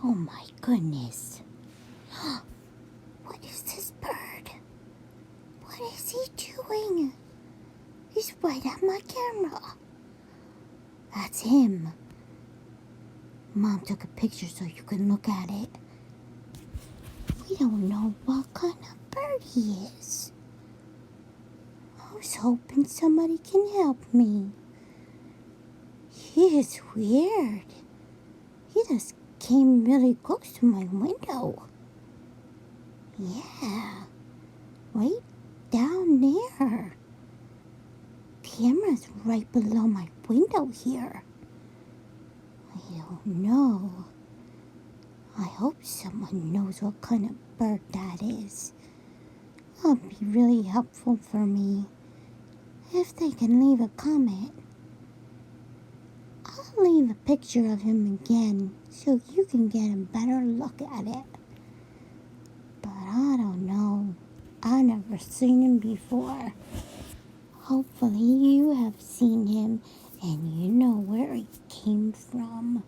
Oh my goodness. What is this bird? What is he doing? He's right at my camera. That's him. Mom took a picture so you can look at it. We don't know what kind of bird he is. I was hoping somebody can help me. He is weird. He just came really close to my window. Yeah, right down there. Camera's right below my window here. I don't know. I hope someone knows what kind of bird that is. That'll be really helpful for me. If they can leave a comment. I'll leave a picture of him again so you can get a better look at it. But I don't know. I've never seen him before. Hopefully you have seen him and you know where he came from.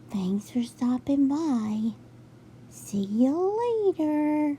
Thanks for stopping by. See you later.